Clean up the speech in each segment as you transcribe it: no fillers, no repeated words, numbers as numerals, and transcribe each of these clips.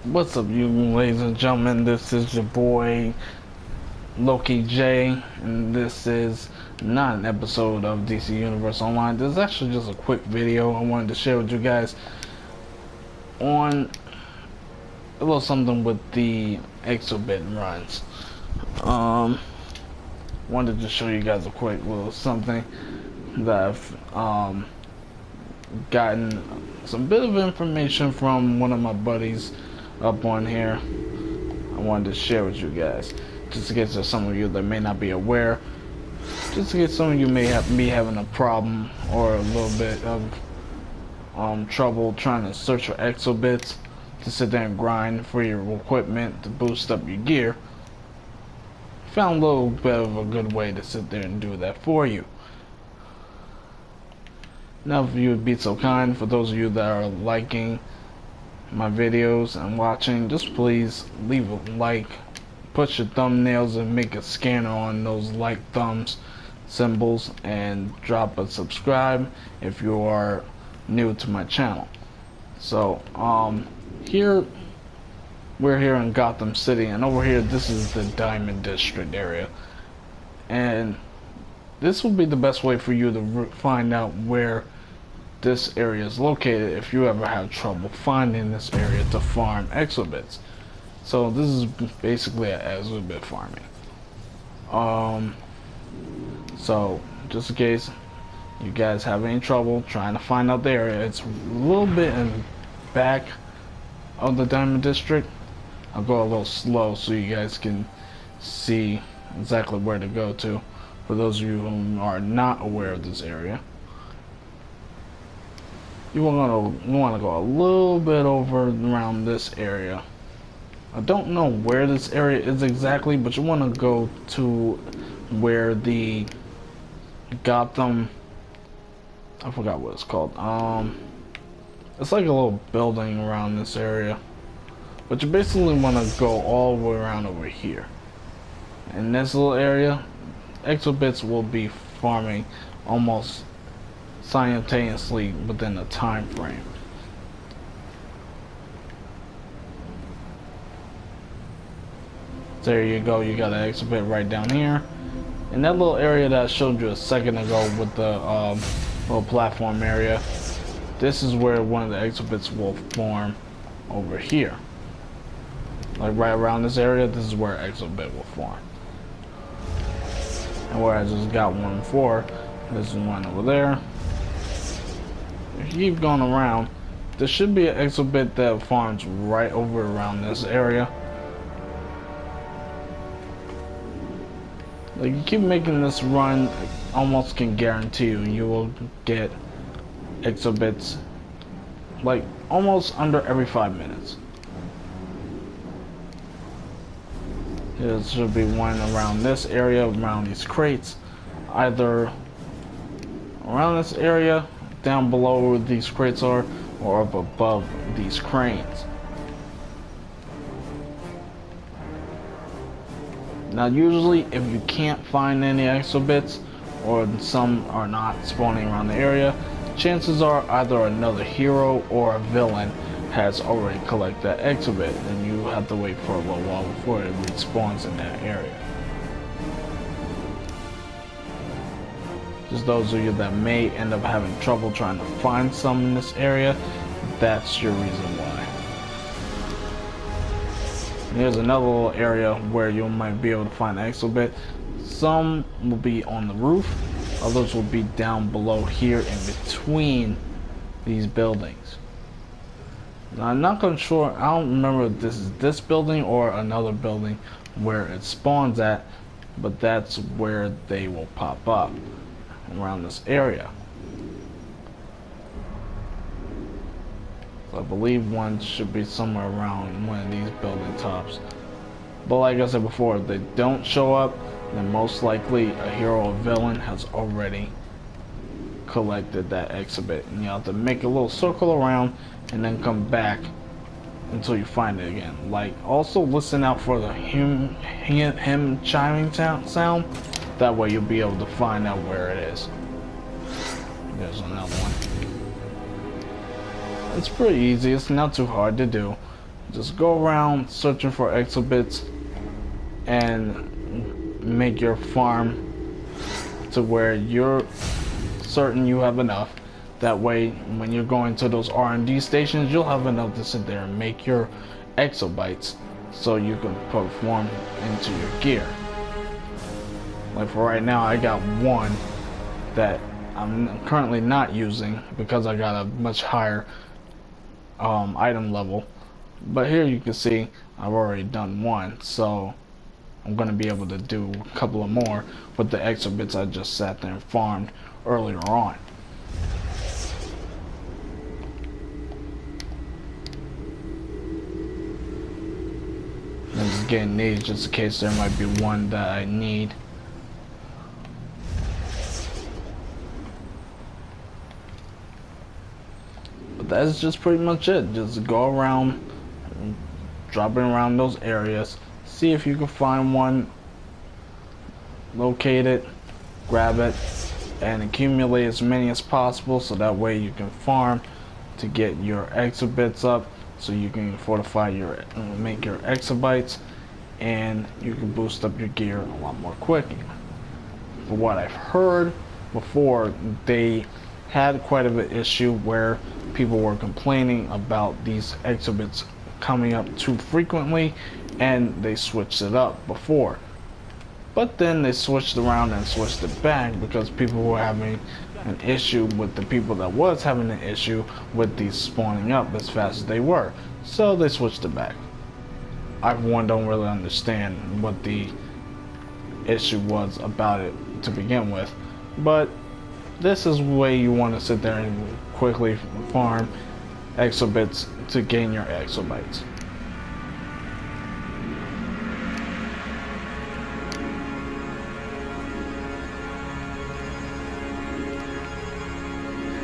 What's up, you ladies and gentlemen? This is your boy Loki J, and this is not an episode of DC Universe Online. This is actually just a quick video I wanted to share with you guys on a little something with the Exobit runs. Wanted to show you guys a quick little something that I've gotten some bit of information from one of my buddies up on here. I wanted to share with you guys, just in case there's some of you that may not be aware, just in case some of you may be having a problem or a little bit of trouble trying to search for exobits to sit there and grind for your equipment to boost up your gear. Found a little bit of a good way to sit there and do that for you. Now, if you would be so kind, for those of you that are liking my videos and watching, just please leave a like, put your thumbnails and make a scanner on those like thumbs symbols, and drop a subscribe if you are new to my channel. So here we're here in Gotham City, and over here this is the Diamond District area, and this will be the best way for you to find out where this area is located if you ever have trouble finding this area to farm exobits. So this is basically an exobit farming. So just in case you guys have any trouble trying to find out the area, it's a little bit in back of the Diamond District. I'll go a little slow so you guys can see exactly where to go to, for those of you who are not aware of this area. You want to go a little bit over around this area. I don't know where this area is exactly, but you want to go to where the Gotham, I forgot what it's called. It's like a little building around this area, but you basically want to go all the way around over here. In this little area, exobits will be farming almost simultaneously within a time frame. There you go, you got an exobit right down here. In that little area that I showed you a second ago with the little platform area, this is where one of the exobits will form over here. Like right around this area, this is where exobit will form. And where I just got one before, this is one over there. If you keep going around, there should be an exobit that farms right over around this area. Like, you keep making this run, I almost can guarantee you will get exobits like almost under every 5 minutes. There should be one around this area, around these crates, either around this area, down below where these crates are, or up above these cranes. Now usually if you can't find any exobits, or some are not spawning around the area, chances are either another hero or a villain has already collected that exobit, and you have to wait for a little while before it respawns in that area. Just those of you that may end up having trouble trying to find some in this area, that's your reason why. And here's another little area where you might be able to find exobit. Some will be on the roof, others will be down below here in between these buildings. Now, I'm not quite sure, I don't remember if this is this building or another building where it spawns at, but that's where they will pop up around this area. So I believe one should be somewhere around one of these building tops. But like I said before, if they don't show up, then most likely a hero or villain has already collected that exhibit, and you have to make a little circle around and then come back until you find it again. Like, also listen out for the him chiming sound. That way you'll be able to find out where it is. There's another one. It's pretty easy, it's not too hard to do. Just go around searching for exobits and make your farm to where you're certain you have enough. That way, when you're going to those R&D stations, you'll have enough to sit there and make your exobites so you can perform into your gear. Like for right now, I got one that I'm currently not using because I got a much higher item level. But here you can see I've already done one, so I'm going to be able to do a couple of more with the exobits I just sat there and farmed earlier on. I'm just getting these just in case there might be one that I need. But that's just pretty much it. Just go around, dropping around those areas, see if you can find one, locate it, grab it, and accumulate as many as possible so that way you can farm to get your exobits up so you can fortify your make your exobites, and you can boost up your gear a lot more quickly. For what I've heard before, they had quite of an issue where people were complaining about these exobits coming up too frequently, and they switched it up before. But then they switched around and switched it back because people were having an issue with the people that was having an issue with these spawning up as fast as they were. So they switched it back. I, for one, don't really understand what the issue was about it to begin with. But this is the way you want to sit there and quickly farm exobits to gain your exobites.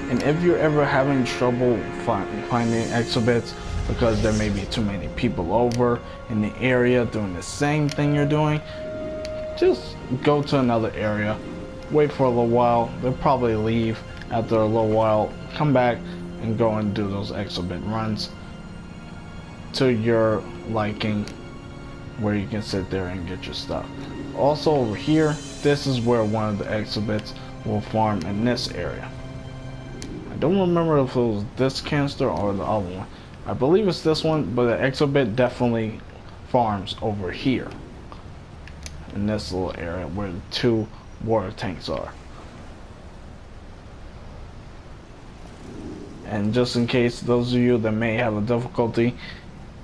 And if you're ever having trouble finding exobits because there may be too many people over in the area doing the same thing you're doing, just go to another area, wait for a little while, they'll probably leave after a little while, come back and go and do those exobit runs to your liking, where you can sit there and get your stuff. Also over here, this is where one of the exobits will farm in this area. I don't remember if it was this canister or the other one. I believe it's this one, but the exobit definitely farms over here in this little area where the two water tanks are. And just in case those of you that may have a difficulty,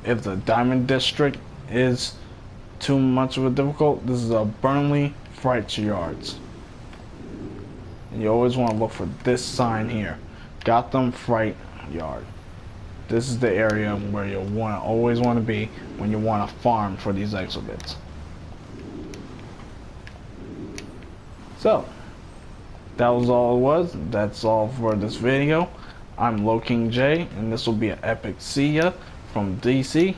if the diamond district is too much of a difficult, this is a Burnley Freight Yards. And you always want to look for this sign here, Gotham Freight Yard. This is the area where you always want to be when you want to farm for these exobits. So, that was all it was. That's all for this video. I'm King J, and this will be an epic see ya from DC.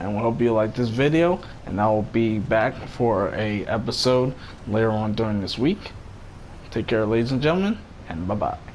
And we hope you like this video, and I will be back for a episode later on during this week. Take care, ladies and gentlemen, and bye-bye.